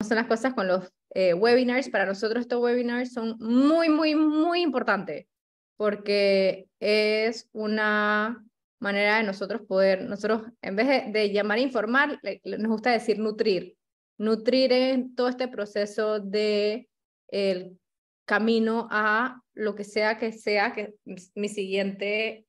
son las cosas con los webinars. Para nosotros estos webinars son muy, muy, muy importantes porque es una manera de nosotros poder, nosotros en vez de llamar a informar, nos gusta decir nutrir en todo este proceso de el camino a lo que sea que mi siguiente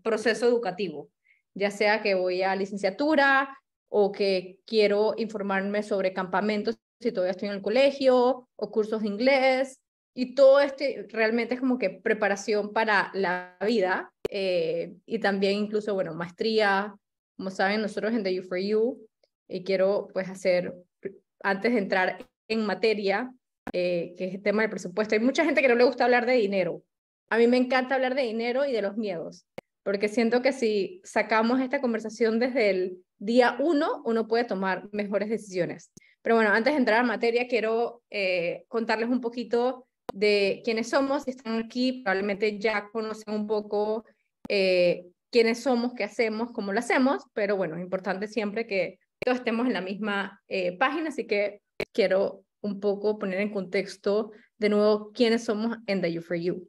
proceso educativo, ya sea que voy a licenciatura o que quiero informarme sobre campamentos si todavía estoy en el colegio o cursos de inglés. Y todo este realmente es como que preparación para la vida y también incluso, bueno, maestría. Como saben, nosotros en The U4U quiero pues hacer, antes de entrar en materia, que es el tema del presupuesto. Hay mucha gente que no le gusta hablar de dinero. A mí me encanta hablar de dinero y de los miedos, porque siento que si sacamos esta conversación desde el día uno, uno puede tomar mejores decisiones. Pero bueno, antes de entrar a materia, quiero contarles un poquito de quiénes somos. Si están aquí, probablemente ya conocen un poco quiénes somos, qué hacemos, cómo lo hacemos, pero bueno, es importante siempre que todos estemos en la misma página, así que quiero un poco poner en contexto de nuevo quiénes somos en The U4U.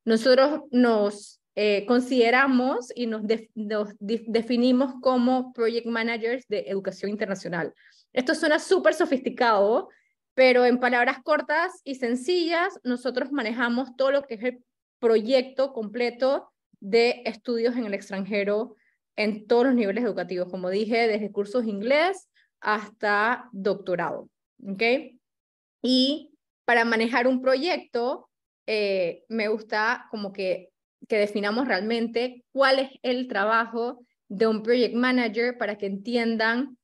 Nosotros nos consideramos y nos definimos como Project Managers de Educación Internacional. Esto suena súper sofisticado, pero en palabras cortas y sencillas, nosotros manejamos todo lo que es el proyecto completo de estudios en el extranjero en todos los niveles educativos, como dije, desde cursos de inglés hasta doctorado, ¿ok? Y para manejar un proyecto, me gusta como que definamos realmente cuál es el trabajo de un project manager para que entiendan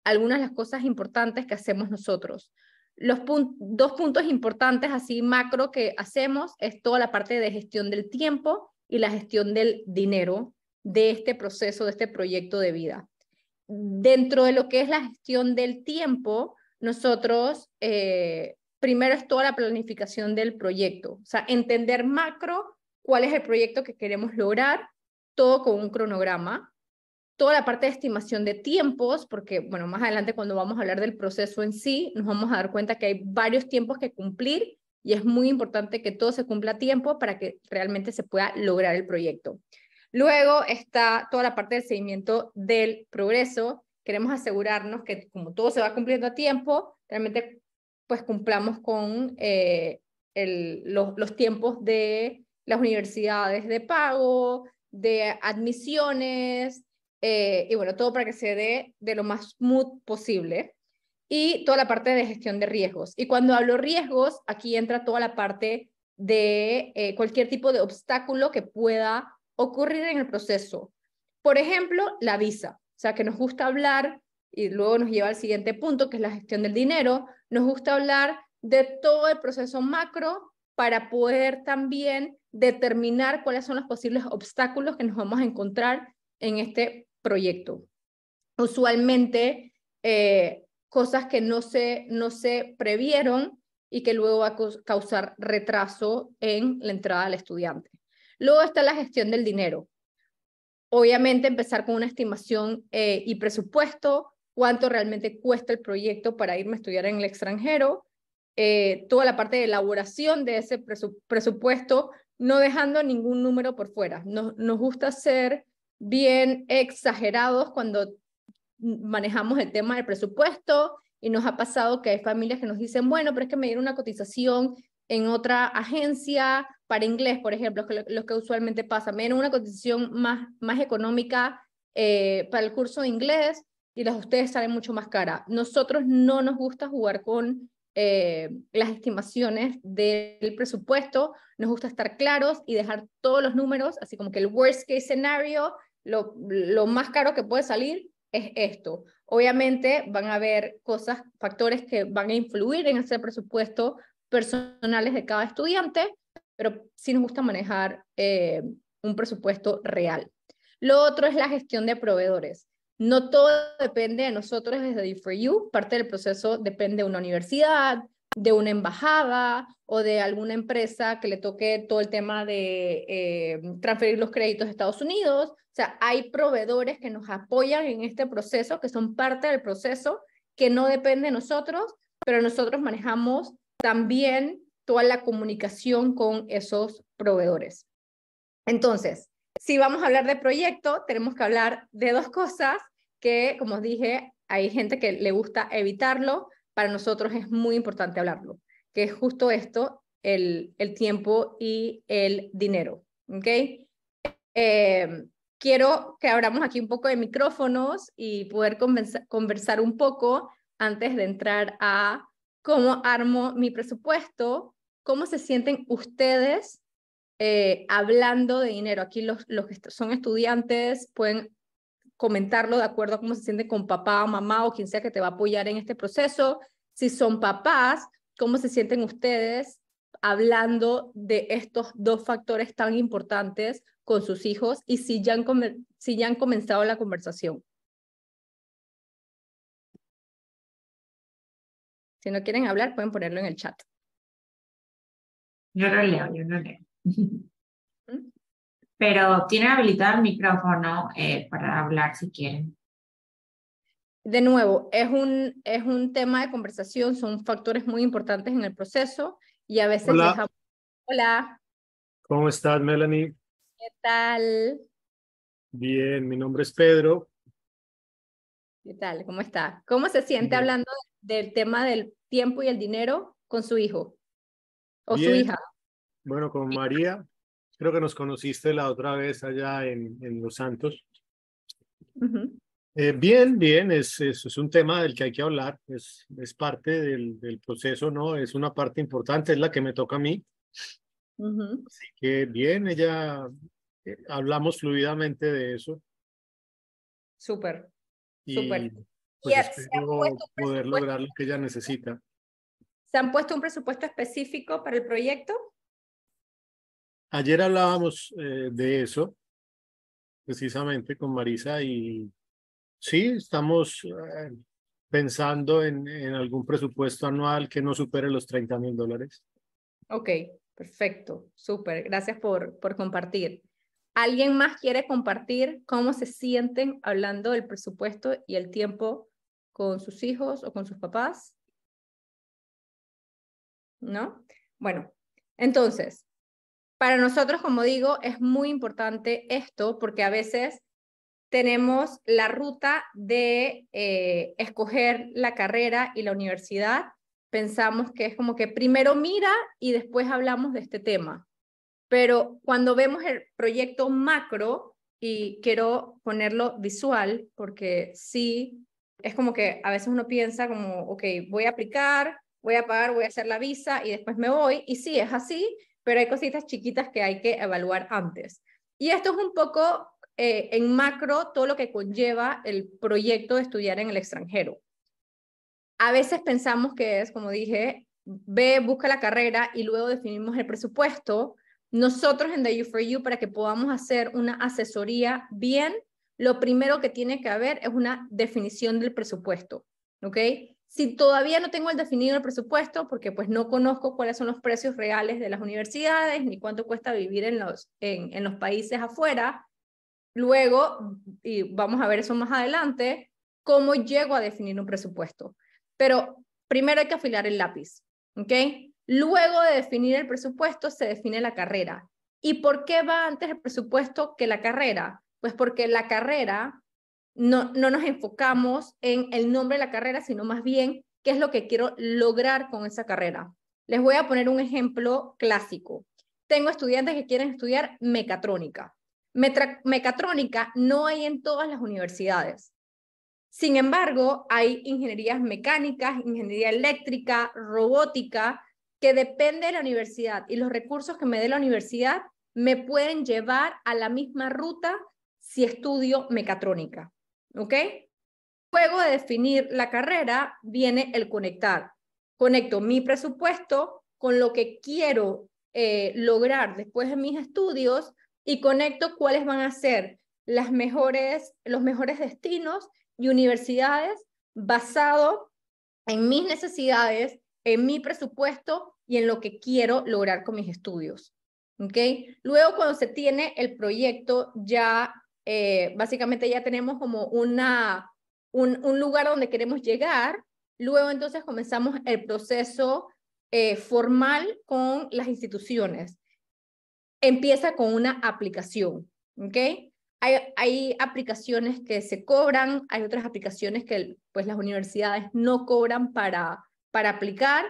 algunas de las cosas importantes que hacemos nosotros. Dos puntos importantes así macro que hacemos es toda la parte de gestión del tiempo y la gestión del dinero de este proceso, de este proyecto de vida. Dentro de lo que es la gestión del tiempo, nosotros primero es toda la planificación del proyecto, o sea, entender macro cuál es el proyecto que queremos lograr, todo con un cronograma, toda la parte de estimación de tiempos, porque, bueno, más adelante cuando vamos a hablar del proceso en sí, nos vamos a dar cuenta que hay varios tiempos que cumplir y es muy importante que todo se cumpla a tiempo para que realmente se pueda lograr el proyecto. Luego está toda la parte del seguimiento del progreso. Queremos asegurarnos que como todo se va cumpliendo a tiempo, realmente pues cumplamos con los tiempos de las universidades de pago, de admisiones, y bueno, todo para que se dé de lo más smooth posible. Y toda la parte de gestión de riesgos. Y cuando hablo riesgos, aquí entra toda la parte de cualquier tipo de obstáculo que pueda ocurrir en el proceso. Por ejemplo, la visa. O sea, que nos gusta hablar, y luego nos lleva al siguiente punto, que es la gestión del dinero. Nos gusta hablar de todo el proceso macro para poder también determinar cuáles son los posibles obstáculos que nos vamos a encontrar en este proyecto. Usualmente, cosas que no se previeron y que luego va a causar retraso en la entrada del estudiante. Luego está la gestión del dinero. Obviamente empezar con una estimación y presupuesto, cuánto realmente cuesta el proyecto para irme a estudiar en el extranjero, toda la parte de elaboración de ese presupuesto, no dejando ningún número por fuera. Nos gusta ser bien exagerados cuando manejamos el tema del presupuesto y nos ha pasado que hay familias que nos dicen, bueno, pero es que me dieron una cotización en otra agencia para inglés, por ejemplo, lo que usualmente pasa. Me dieron una cotización más económica para el curso de inglés y las de ustedes salen mucho más cara. Nosotros no nos gusta jugar con las estimaciones del presupuesto, nos gusta estar claros y dejar todos los números, así como que el worst case scenario, lo más caro que puede salir es esto. Obviamente van a haber factores que van a influir en ese presupuesto personales de cada estudiante, pero sí nos gusta manejar un presupuesto real. Lo otro es la gestión de proveedores. No todo depende de nosotros desde U4U, parte del proceso depende de una universidad, de una embajada o de alguna empresa que le toque todo el tema de transferir los créditos de Estados Unidos. O sea, hay proveedores que nos apoyan en este proceso, que son parte del proceso, que no depende de nosotros, pero nosotros manejamos también toda la comunicación con esos proveedores. Entonces, si vamos a hablar de proyecto, tenemos que hablar de dos cosas que, como os dije, hay gente que le gusta evitarlo, para nosotros es muy importante hablarlo, que es justo esto, el tiempo y el dinero, ¿ok? Quiero que abramos aquí un poco de micrófonos y poder conversar un poco antes de entrar a cómo armo mi presupuesto, cómo se sienten ustedes hablando de dinero. Aquí los que son estudiantes pueden comentarlo de acuerdo a cómo se sienten con papá o mamá o quien sea que te va a apoyar en este proceso. Si son papás, cómo se sienten ustedes hablando de estos dos factores tan importantes con sus hijos y si ya han comenzado la conversación. Si no quieren hablar, pueden ponerlo en el chat. Yo lo leo. Pero tienen habilitado el micrófono para hablar si quieren. De nuevo, es un tema de conversación, son factores muy importantes en el proceso y a veces Hola. dejamos... Hola. ¿Cómo estás, Melanie? ¿Qué tal? Bien, mi nombre es Pedro. ¿Qué tal? ¿Cómo está? ¿Cómo se siente Bien. hablando del tema del tiempo y el dinero con su hijo o su Bien. hija? Bueno, con María, creo que nos conociste la otra vez allá en Los Santos. Uh-huh. Bien, es un tema del que hay que hablar, es parte del proceso, ¿no? Es una parte importante, es la que me toca a mí. Uh-huh. Así que bien, hablamos fluidamente de eso Súper, súper. y ¿Y pues espero poder presupuesto? lograr lo que ella necesita. ¿Se han puesto un presupuesto específico para el proyecto? Ayer hablábamos de eso, precisamente con Marisa, y sí, estamos pensando en algún presupuesto anual que no supere los $30,000. Ok, perfecto, súper. Gracias por compartir. ¿Alguien más quiere compartir cómo se sienten hablando del presupuesto y el tiempo con sus hijos o con sus papás? ¿No? Bueno, entonces, para nosotros, como digo, es muy importante esto porque a veces tenemos la ruta de escoger la carrera y la universidad. Pensamos que es como que primero mira y después hablamos de este tema. Pero cuando vemos el proyecto macro, y quiero ponerlo visual, porque sí, es como que a veces uno piensa como, ok, voy a aplicar, voy a pagar, voy a hacer la visa y después me voy. Y sí, es así, pero hay cositas chiquitas que hay que evaluar antes. Y esto es un poco en macro todo lo que conlleva el proyecto de estudiar en el extranjero. A veces pensamos que es, como dije, ve, busca la carrera y luego definimos el presupuesto. Nosotros en The U4U, para que podamos hacer una asesoría bien, lo primero que tiene que haber es una definición del presupuesto, ¿ok? Si todavía no tengo el definido el presupuesto, porque pues no conozco cuáles son los precios reales de las universidades, ni cuánto cuesta vivir en los países afuera, luego, y vamos a ver eso más adelante, cómo llego a definir un presupuesto. Pero primero hay que afilar el lápiz, ¿ok? Luego de definir el presupuesto, se define la carrera. ¿Y por qué va antes el presupuesto que la carrera? Pues porque la carrera no nos enfocamos en el nombre de la carrera, sino más bien qué es lo que quiero lograr con esa carrera. Les voy a poner un ejemplo clásico. Tengo estudiantes que quieren estudiar mecatrónica. Mecatrónica no hay en todas las universidades. Sin embargo, hay ingenierías mecánicas, ingeniería eléctrica, robótica, que depende de la universidad y los recursos que me dé la universidad me pueden llevar a la misma ruta si estudio mecatrónica, ¿ok? Luego de definir la carrera viene el conectar. Conecto mi presupuesto con lo que quiero lograr después de mis estudios y conecto cuáles van a ser los mejores destinos y universidades basado en mis necesidades, en mi presupuesto y en lo que quiero lograr con mis estudios. ¿Okay? Luego, cuando se tiene el proyecto, ya básicamente ya tenemos como un lugar donde queremos llegar, Luego entonces comenzamos el proceso formal con las instituciones. Empieza con una aplicación, ¿ok? Hay aplicaciones que se cobran, hay otras aplicaciones que pues las universidades no cobran para aplicar.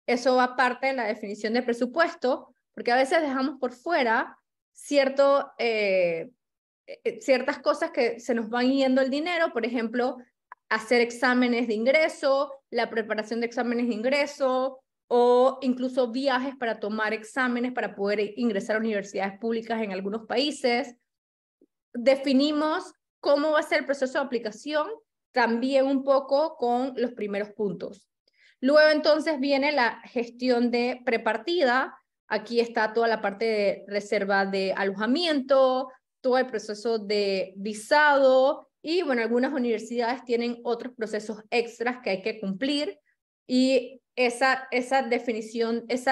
Eso va parte de la definición de presupuesto, porque a veces dejamos por fuera ciertas cosas que se nos van yendo el dinero, por ejemplo, hacer exámenes de ingreso, la preparación de exámenes de ingreso, o incluso viajes para tomar exámenes para poder ingresar a universidades públicas en algunos países. Definimos cómo va a ser el proceso de aplicación, también un poco con los primeros puntos. Luego entonces viene la gestión de prepartida. Aquí está toda la parte de reserva de alojamiento, todo el proceso de visado y bueno, algunas universidades tienen otros procesos extras que hay que cumplir y esa definición, esos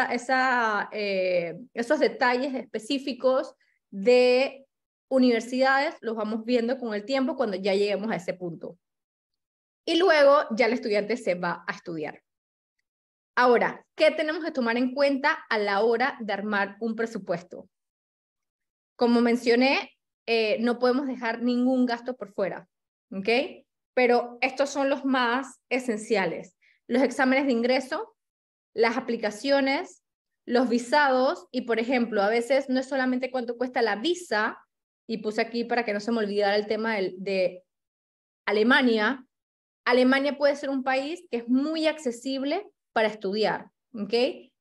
detalles específicos de universidades los vamos viendo con el tiempo cuando ya lleguemos a ese punto. Y luego ya el estudiante se va a estudiar. Ahora, ¿qué tenemos que tomar en cuenta a la hora de armar un presupuesto? Como mencioné, no podemos dejar ningún gasto por fuera, ¿ok? Pero estos son los más esenciales. Los exámenes de ingreso, las aplicaciones, los visados y, por ejemplo, a veces no es solamente cuánto cuesta la visa, y puse aquí para que no se me olvidara el tema de Alemania. Alemania puede ser un país que es muy accesible para estudiar, ¿ok?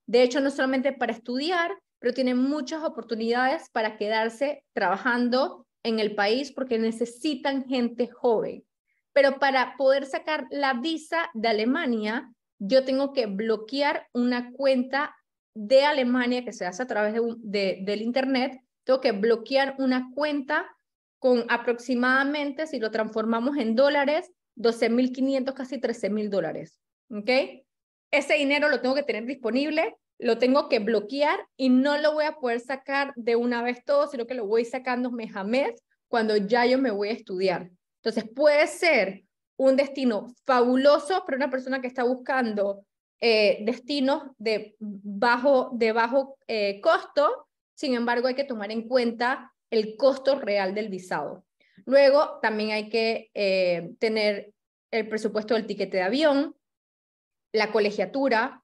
De hecho, no solamente para estudiar, pero tiene muchas oportunidades para quedarse trabajando en el país porque necesitan gente joven. Pero para poder sacar la visa de Alemania, yo tengo que bloquear una cuenta de Alemania que se hace a través del internet. Tengo que bloquear una cuenta con aproximadamente, si lo transformamos en dólares, 12.500, casi 13.000 dólares. ¿Ok? Ese dinero lo tengo que tener disponible, lo tengo que bloquear y no lo voy a poder sacar de una vez todo, sino que lo voy sacando mes a mes cuando ya yo me voy a estudiar. Entonces puede ser un destino fabuloso para una persona que está buscando destinos de bajo costo. Sin embargo, hay que tomar en cuenta el costo real del visado. Luego, también hay que tener el presupuesto del tiquete de avión, la colegiatura,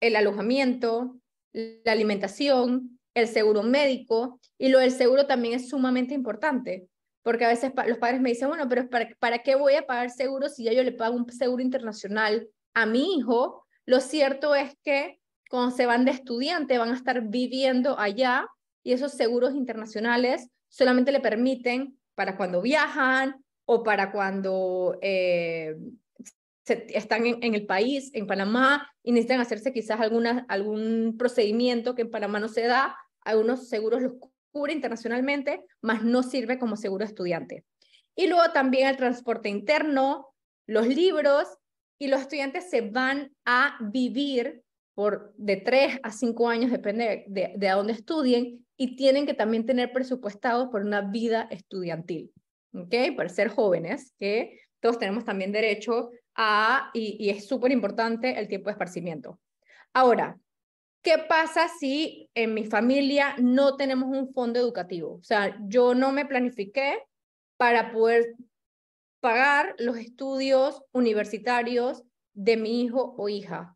el alojamiento, la alimentación, el seguro médico, y lo del seguro también es sumamente importante, porque a veces los padres me dicen, bueno, pero ¿para qué voy a pagar seguro si ya yo le pago un seguro internacional a mi hijo? Lo cierto es que cuando se van de estudiante van a estar viviendo allá y esos seguros internacionales solamente le permiten para cuando viajan o para cuando están en el país, en Panamá, y necesitan hacerse quizás algún procedimiento que en Panamá no se da. Algunos seguros los cubre internacionalmente, mas no sirve como seguro estudiante. Y luego también el transporte interno, los libros, y los estudiantes se van a vivir de 3 a 5 años, depende de a dónde estudien, y tienen que también tener presupuestado por una vida estudiantil, ¿ok? Para ser jóvenes, que todos tenemos también derecho y es súper importante el tiempo de esparcimiento. Ahora, ¿qué pasa si en mi familia no tenemos un fondo educativo? O sea, yo no me planifiqué para poder pagar los estudios universitarios de mi hijo o hija.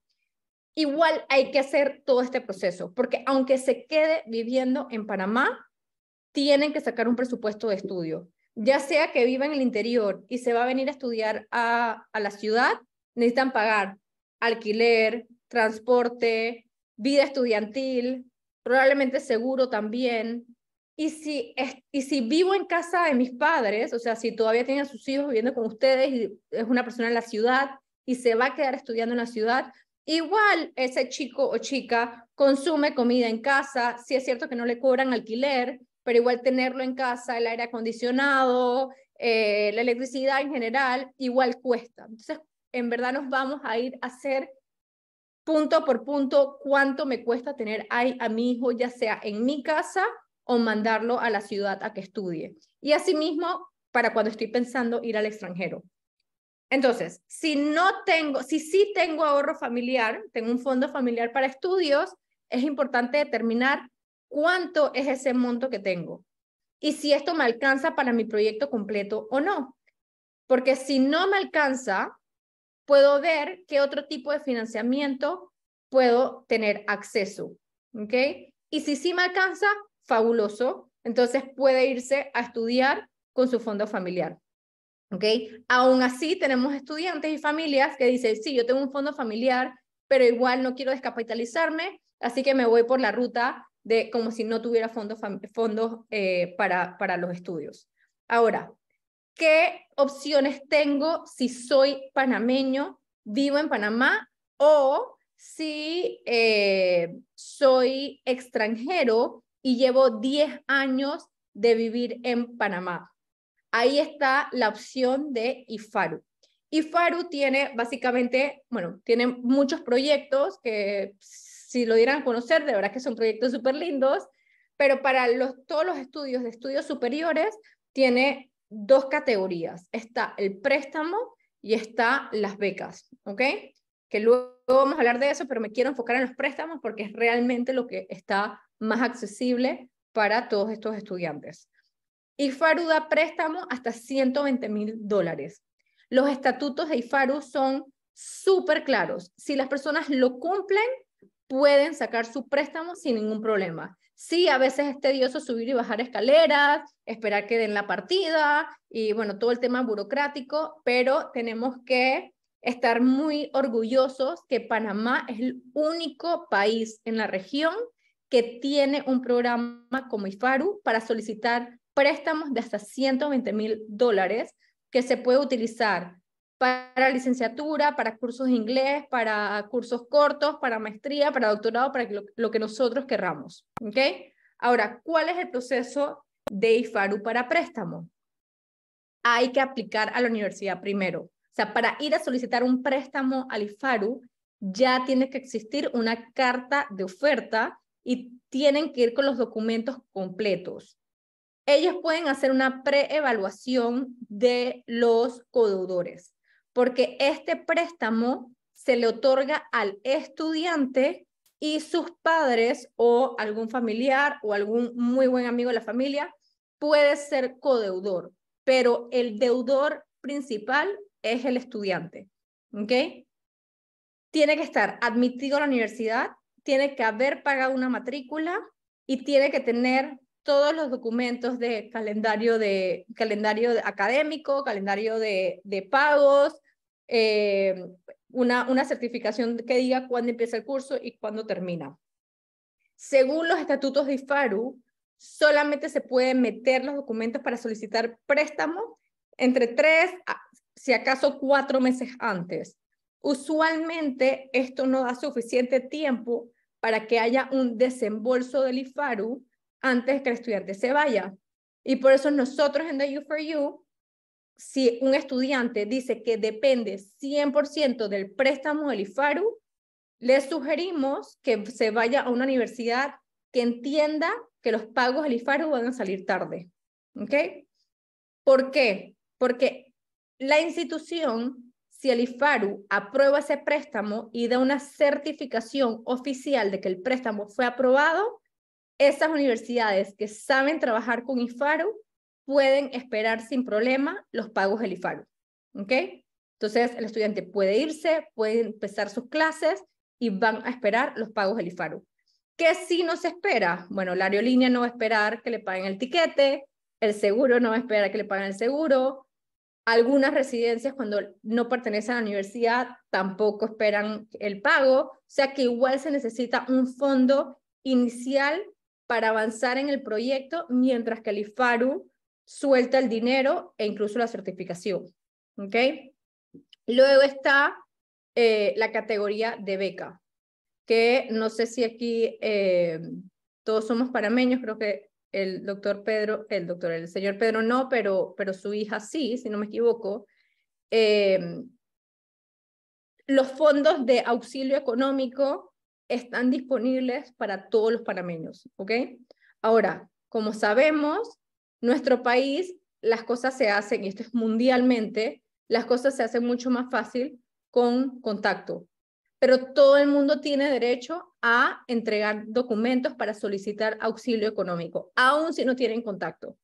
Igual hay que hacer todo este proceso, porque aunque se quede viviendo en Panamá, tienen que sacar un presupuesto de estudio. Ya sea que viva en el interior y se va a venir a estudiar a la ciudad, necesitan pagar alquiler, transporte, vida estudiantil, probablemente seguro también. Y si vivo en casa de mis padres, o sea, si todavía tienen a sus hijos viviendo con ustedes y es una persona en la ciudad y se va a quedar estudiando en la ciudad, igual ese chico o chica consume comida en casa. Sí es cierto que no le cobran alquiler, pero igual tenerlo en casa, el aire acondicionado, la electricidad en general, igual cuesta. Entonces, en verdad nos vamos a ir a hacer punto por punto cuánto me cuesta tener a mi hijo, ya sea en mi casa o mandarlo a la ciudad a que estudie. Y asimismo, para cuando estoy pensando ir al extranjero. Entonces, si sí tengo ahorro familiar, tengo un fondo familiar para estudios, es importante determinar cuánto es ese monto que tengo y si esto me alcanza para mi proyecto completo o no. Porque si no me alcanza, puedo ver qué otro tipo de financiamiento puedo tener acceso, ¿ok? Y si sí me alcanza, fabuloso. Entonces puede irse a estudiar con su fondo familiar, ¿ok? Aún así, tenemos estudiantes y familias que dicen, sí, yo tengo un fondo familiar, pero igual no quiero descapitalizarme, así que me voy por la ruta de como si no tuviera fondos para los estudios. Ahora, ¿qué opciones tengo si soy panameño, vivo en Panamá o si soy extranjero y llevo 10 años de vivir en Panamá? Ahí está la opción de IFARU. IFARU tiene básicamente, bueno, tiene muchos proyectos que si lo dieran a conocer, de verdad que son proyectos súper lindos, pero para todos los estudios de estudios superiores tiene dos categorías. Está el préstamo y está las becas, ¿ok? Que luego vamos a hablar de eso, pero me quiero enfocar en los préstamos porque es realmente lo que está más accesible para todos estos estudiantes. IFARU da préstamo hasta $120,000. Los estatutos de IFARU son súper claros. Si las personas lo cumplen, pueden sacar su préstamo sin ningún problema. Sí, a veces es tedioso subir y bajar escaleras, esperar que den la partida y bueno, todo el tema burocrático, pero tenemos que estar muy orgullosos que Panamá es el único país en la región que tiene un programa como IFARU para solicitar préstamos de hasta $120,000 que se puede utilizar para licenciatura, para cursos de inglés, para cursos cortos, para maestría, para doctorado, para lo que nosotros querramos. ¿Ok? Ahora, ¿cuál es el proceso de IFARU para préstamo? Hay que aplicar a la universidad primero. O sea, para ir a solicitar un préstamo al IFARU, ya tiene que existir una carta de oferta y tienen que ir con los documentos completos. Ellos pueden hacer una preevaluación de los codeudores, porque este préstamo se le otorga al estudiante y sus padres o algún familiar o algún muy buen amigo de la familia puede ser codeudor, pero el deudor principal es el estudiante, ¿ok? Tiene que estar admitido a la universidad, tiene que haber pagado una matrícula y tiene que tener todos los documentos de calendario académico, calendario de pagos, una certificación que diga cuándo empieza el curso y cuándo termina. Según los estatutos de IFARU, solamente se pueden meter los documentos para solicitar préstamo entre 3 si acaso 4 meses antes. Usualmente esto no da suficiente tiempo para que haya un desembolso del IFARU antes que el estudiante se vaya. Y por eso nosotros en The U4U, si un estudiante dice que depende 100% del préstamo del IFARU, le sugerimos que se vaya a una universidad que entienda que los pagos del IFARU van a salir tarde. ¿Ok? ¿Por qué? Porque la institución, si el IFARU aprueba ese préstamo y da una certificación oficial de que el préstamo fue aprobado, esas universidades que saben trabajar con IFARU pueden esperar sin problema los pagos del IFARU. ¿Ok? Entonces, el estudiante puede irse, puede empezar sus clases y van a esperar los pagos del IFARU. ¿Qué sí no se espera? Bueno, la aerolínea no va a esperar que le paguen el tiquete, el seguro no va a esperar que le paguen el seguro, algunas residencias cuando no pertenecen a la universidad tampoco esperan el pago, o sea que igual se necesita un fondo inicial para avanzar en el proyecto mientras que el IFARU suelta el dinero e incluso la certificación. ¿Ok? Luego está la categoría de beca, que no sé si aquí todos somos panameños, creo que el señor Pedro no, pero su hija sí, si no me equivoco. Los fondos de auxilio económico están disponibles para todos los panameños, ¿ok? Ahora, como sabemos, nuestro país, las cosas se hacen, y esto es mundialmente, las cosas se hacen mucho más fácil con contacto. Pero todo el mundo tiene derecho a entregar documentos para solicitar auxilio económico, aun si no tienen contacto.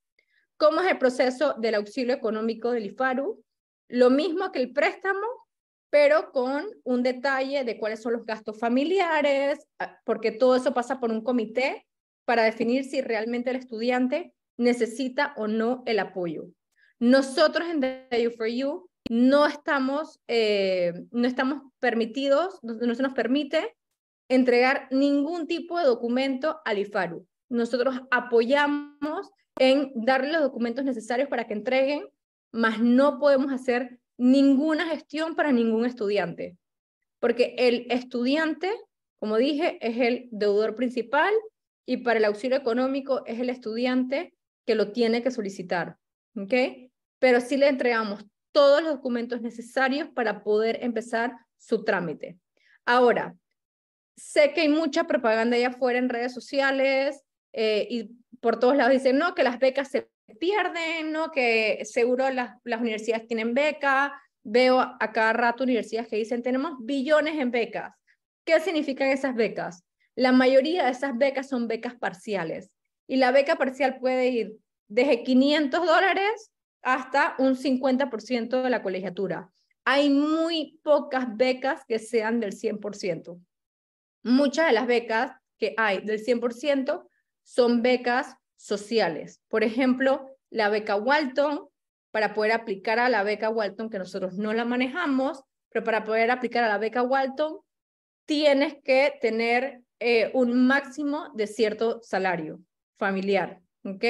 ¿Cómo es el proceso del auxilio económico del IFARU? Lo mismo que el préstamo, pero con un detalle de cuáles son los gastos familiares, porque todo eso pasa por un comité para definir si realmente el estudiante necesita o no el apoyo. Nosotros en The U4U no estamos permitidos, no se nos permite entregar ningún tipo de documento al IFARU. Nosotros apoyamos en darle los documentos necesarios para que entreguen, mas no podemos hacer ninguna gestión para ningún estudiante, porque el estudiante, como dije, es el deudor principal y para el auxilio económico es el estudiante que lo tiene que solicitar, ¿ok? Pero sí le entregamos todos los documentos necesarios para poder empezar su trámite. Ahora, sé que hay mucha propaganda allá afuera en redes sociales y por todos lados dicen, no, que las becas se pierden, no, que seguro las universidades tienen beca. Veo a cada rato universidades que dicen, tenemos billones en becas. ¿Qué significan esas becas? La mayoría de esas becas son becas parciales y la beca parcial puede ir desde $500 hasta un 50% de la colegiatura. Hay muy pocas becas que sean del 100%. Muchas de las becas que hay del 100% son becas sociales. Por ejemplo, la beca Walton, para poder aplicar a la beca Walton, que nosotros no la manejamos, pero para poder aplicar a la beca Walton, tienes que tener un máximo de cierto salario familiar, ¿ok?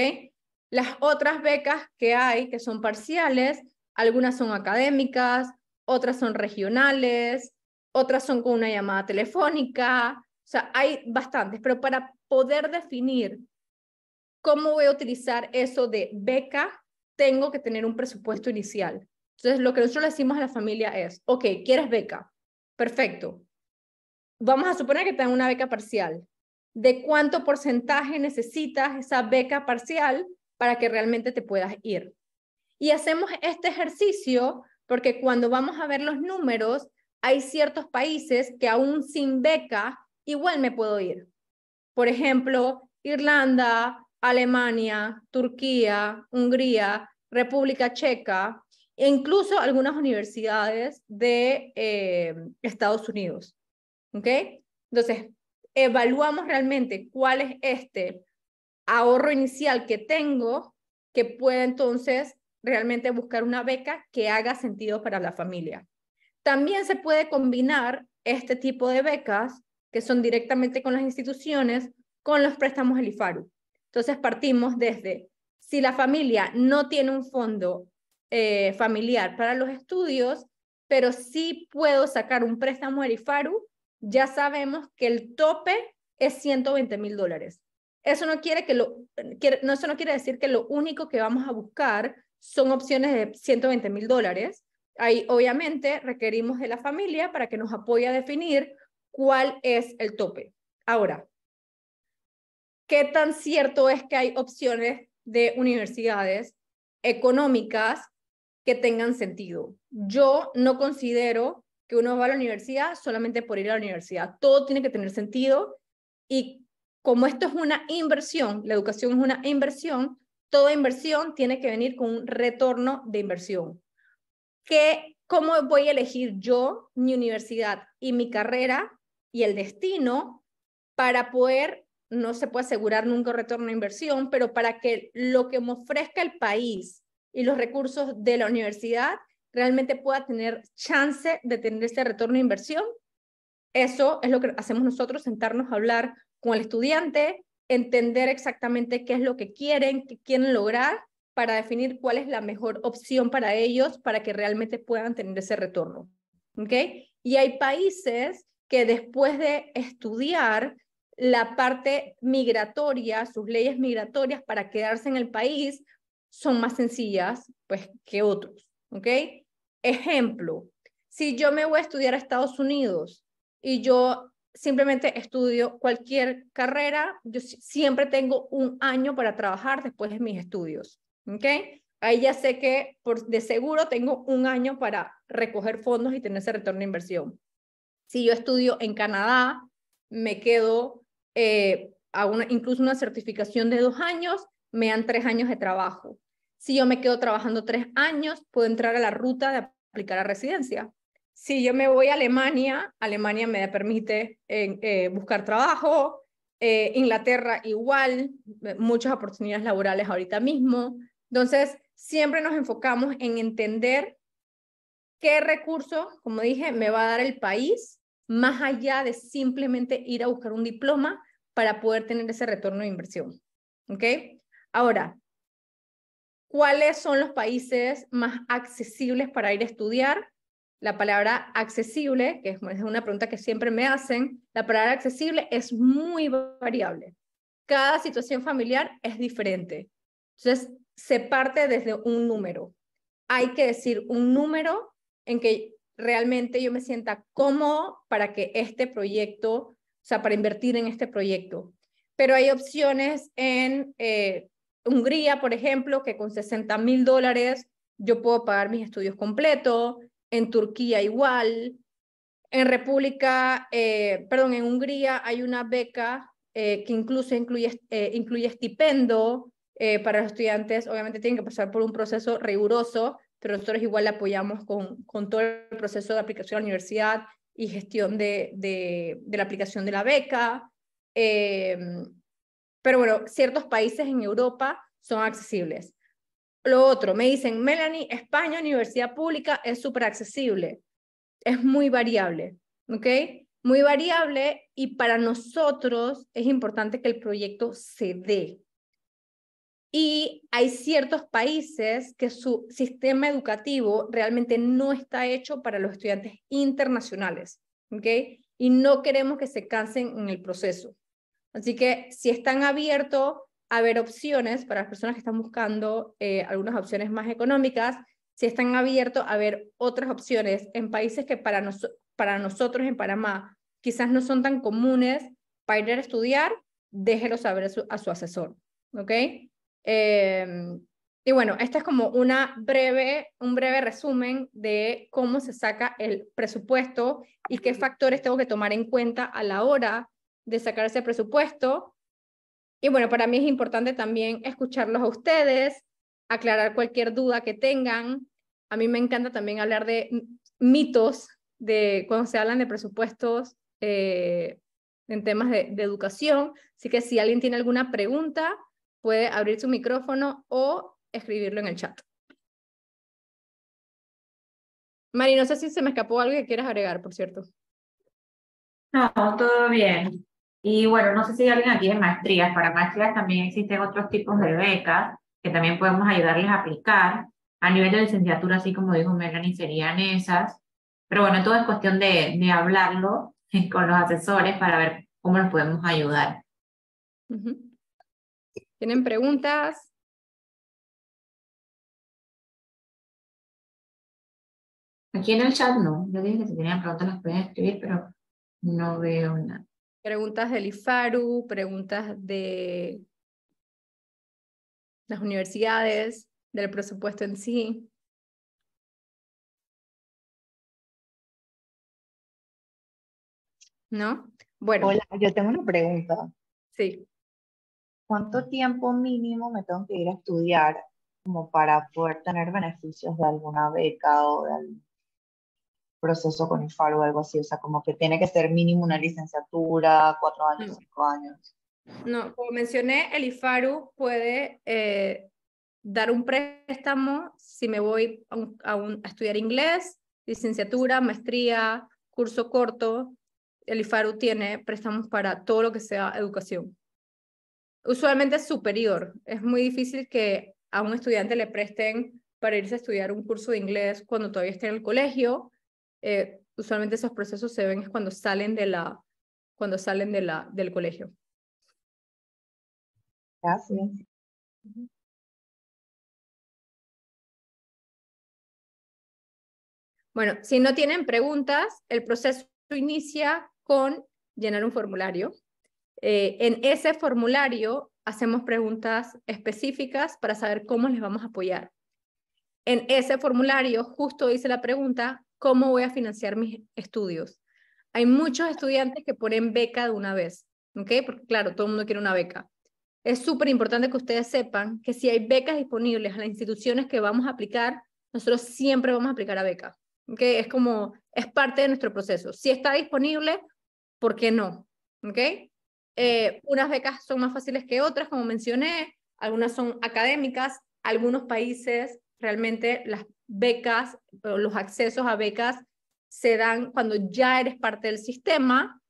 Las otras becas que hay, que son parciales, algunas son académicas, otras son regionales, otras son con una llamada telefónica, o sea, hay bastantes, pero para poder definir cómo voy a utilizar eso de beca, tengo que tener un presupuesto inicial. Entonces, lo que nosotros le decimos a la familia es, ok, ¿quieres beca? Perfecto. Vamos a suponer que te dan una beca parcial. ¿De cuánto porcentaje necesitas esa beca parcial para que realmente te puedas ir? Y hacemos este ejercicio porque cuando vamos a ver los números, hay ciertos países que aún sin beca igual me puedo ir. Por ejemplo, Irlanda, Alemania, Turquía, Hungría, República Checa, e incluso algunas universidades de Estados Unidos. ¿Ok? Entonces, evaluamos realmente cuál es este ahorro inicial que tengo que pueda entonces realmente buscar una beca que haga sentido para la familia. También se puede combinar este tipo de becas que son directamente con las instituciones con los préstamos del IFARU. Entonces partimos desde, si la familia no tiene un fondo familiar para los estudios, pero sí puedo sacar un préstamo del IFARU, ya sabemos que el tope es $120,000. Eso no quiere decir que lo único que vamos a buscar son opciones de $120,000. Ahí obviamente requerimos de la familia para que nos apoye a definir cuál es el tope. Ahora, ¿qué tan cierto es que hay opciones de universidades económicas que tengan sentido? Yo no considero que uno va a la universidad solamente por ir a la universidad. Todo tiene que tener sentido y como esto es una inversión, la educación es una inversión, toda inversión tiene que venir con un retorno de inversión. ¿Cómo voy a elegir yo mi universidad y mi carrera y el destino para poder, no se puede asegurar nunca un retorno de inversión, pero para que lo que me ofrezca el país y los recursos de la universidad realmente pueda tener chance de tener ese retorno de inversión? Eso es lo que hacemos nosotros, sentarnos a hablar con el estudiante, entender exactamente qué es lo que quieren lograr para definir cuál es la mejor opción para ellos para que realmente puedan tener ese retorno. ¿Ok? Y hay países que después de estudiar la parte migratoria, sus leyes migratorias para quedarse en el país son más sencillas pues, que otros. ¿Ok? Ejemplo, si yo me voy a estudiar a Estados Unidos y yo simplemente estudio cualquier carrera, yo siempre tengo un año para trabajar después de mis estudios. ¿Ok? ahí ya sé que de seguro tengo un año para recoger fondos y tener ese retorno de inversión. Si yo estudio en Canadá, me quedo, hago incluso una certificación de 2 años, me dan 3 años de trabajo. Si yo me quedo trabajando 3 años, puedo entrar a la ruta de aplicar a residencia. Si yo me voy a Alemania, Alemania me permite buscar trabajo, Inglaterra igual, muchas oportunidades laborales ahorita mismo. Entonces, siempre nos enfocamos en entender qué recurso, como dije, me va a dar el país, más allá de simplemente ir a buscar un diploma para poder tener ese retorno de inversión. ¿Ok? Ahora, ¿cuáles son los países más accesibles para ir a estudiar? La palabra accesible, que es una pregunta que siempre me hacen, la palabra accesible es muy variable. Cada situación familiar es diferente. Entonces, se parte desde un número. Hay que decir un número en que realmente yo me sienta cómodo para que este proyecto, o sea, para invertir en este proyecto. Pero hay opciones en Hungría, por ejemplo, que con $60,000 yo puedo pagar mis estudios completos. En Turquía igual. En Hungría hay una beca que incluso incluye estipendio para los estudiantes. Obviamente tienen que pasar por un proceso riguroso, pero nosotros igual le apoyamos con todo el proceso de aplicación a la universidad y gestión de la aplicación de la beca. Pero bueno, ciertos países en Europa son accesibles. Lo otro, me dicen, Melanie, España, universidad pública, es súper accesible. Es muy variable, ¿ok? Muy variable, y para nosotros es importante que el proyecto se dé. Y hay ciertos países que su sistema educativo realmente no está hecho para los estudiantes internacionales, ¿ok? Y no queremos que se cansen en el proceso. Así que si están abiertos a ver opciones para las personas que están buscando algunas opciones más económicas, si están abiertos a ver otras opciones en países que para nosotros en Panamá quizás no son tan comunes para ir a estudiar, déjelo saber a su asesor, ¿ok? Y bueno, este es como un breve resumen de cómo se saca el presupuesto y qué factores tengo que tomar en cuenta a la hora de sacar ese presupuesto. Y bueno, para mí es importante también escucharlos a ustedes, aclarar cualquier duda que tengan. A mí me encanta también hablar de mitos de cuando se hablan de presupuestos en temas de educación. Así que si alguien tiene alguna pregunta, puede abrir su micrófono o escribirlo en el chat. Mari, no sé si se me escapó algo que quieras agregar, por cierto. No, todo bien. Y bueno, no sé si hay alguien aquí de maestrías. Para maestrías también existen otros tipos de becas que también podemos ayudarles a aplicar. A nivel de licenciatura, así como dijo Melanie, serían esas. Pero bueno, todo es cuestión de hablarlo con los asesores para ver cómo los podemos ayudar. ¿Tienen preguntas? Aquí en el chat no. Yo dije que si tenían preguntas las pueden escribir, pero no veo nada. Preguntas del IFARU, preguntas de las universidades, del presupuesto en sí. ¿No? Bueno. Hola, yo tengo una pregunta. Sí. ¿Cuánto tiempo mínimo me tengo que ir a estudiar como para poder tener beneficios de alguna beca o de algún proceso con IFARU o algo así? O sea, como que tiene que ser mínimo una licenciatura, 4 años, 5 años. No, como mencioné, el IFARU puede dar un préstamo si me voy a estudiar inglés, licenciatura, maestría, curso corto. El IFARU tiene préstamos para todo lo que sea educación. Usualmente es superior. Es muy difícil que a un estudiante le presten para irse a estudiar un curso de inglés cuando todavía está en el colegio. Usualmente esos procesos se ven cuando salen del colegio. Gracias. Bueno, si no tienen preguntas, el proceso inicia con llenar un formulario. En ese formulario hacemos preguntas específicas para saber cómo les vamos a apoyar. en ese formulario justo dice la pregunta, ¿cómo voy a financiar mis estudios? Hay muchos estudiantes que ponen beca de una vez, ¿ok? Porque claro, todo el mundo quiere una beca. Es súper importante que ustedes sepan que si hay becas disponibles a las instituciones que vamos a aplicar, nosotros siempre vamos a aplicar a beca, ¿ok? Es parte de nuestro proceso. Si está disponible, ¿por qué no? ¿Ok? Unas becas son más fáciles que otras, como mencioné, algunas son académicas, algunos países realmente las becas, o los accesos a becas se dan cuando ya eres parte del sistema,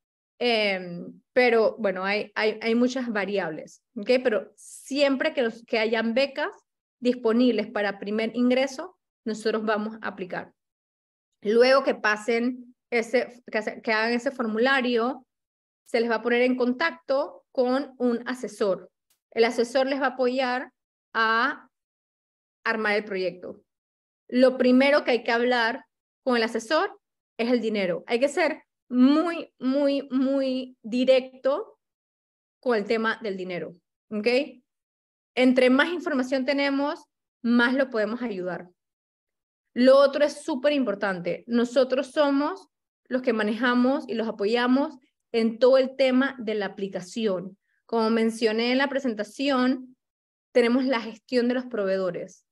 pero bueno, hay muchas variables, ¿ok? Pero siempre que hayan becas disponibles para primer ingreso, nosotros vamos a aplicar. Luego que pasen que hagan ese formulario, se les va a poner en contacto con un asesor. El asesor les va a apoyar a armar el proyecto. Lo primero que hay que hablar con el asesor es el dinero. Hay que ser muy, muy, muy directo con el tema del dinero, ¿ok? Entre más información tenemos, más lo podemos ayudar. Lo otro es súper importante. Nosotros somos los que manejamos y los apoyamos en todo el tema de la aplicación. Como mencioné en la presentación, tenemos la gestión de los proveedores.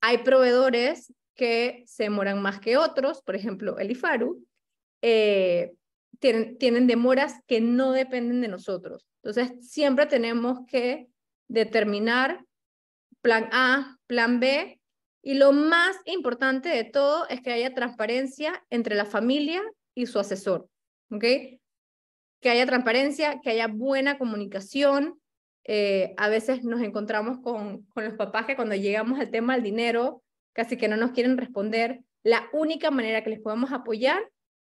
Hay proveedores que se demoran más que otros, por ejemplo, el IFARU, tienen demoras que no dependen de nosotros. Entonces, siempre tenemos que determinar plan A, plan B, y lo más importante de todo es que haya transparencia entre la familia y su asesor, ¿ok? Que haya transparencia, que haya buena comunicación. A veces nos encontramos con los papás que cuando llegamos al tema del dinero, casi que no nos quieren responder. La única manera que les podemos apoyar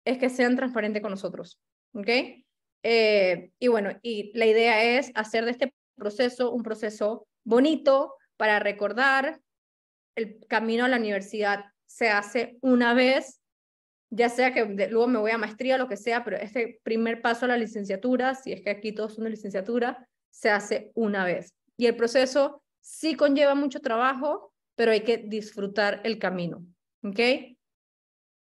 es que sean transparentes con nosotros, ¿ok? Y bueno, y la idea es hacer de este proceso un proceso bonito para recordar. El camino a la universidad se hace una vez, ya sea que luego me voy a maestría o lo que sea, pero este primer paso a la licenciatura, si es que aquí todos son de licenciatura, se hace una vez. Y el proceso sí conlleva mucho trabajo, pero hay que disfrutar el camino, ¿ok?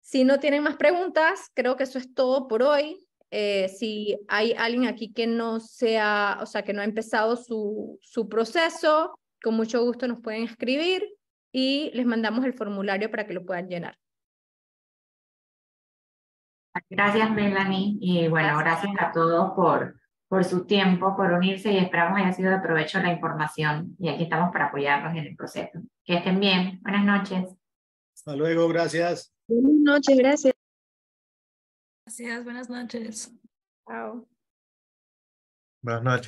Si no tienen más preguntas, creo que eso es todo por hoy. Si hay alguien aquí que no sea, o sea, que no ha empezado su proceso, con mucho gusto nos pueden escribir y les mandamos el formulario para que lo puedan llenar. Gracias, Melanie. Y bueno, gracias a todos por su tiempo, por unirse y esperamos haya sido de provecho la información. Y aquí estamos para apoyarlos en el proceso. Que estén bien. Buenas noches. Hasta luego, gracias. Buenas noches, gracias. Gracias, buenas noches. Chao. Buenas noches.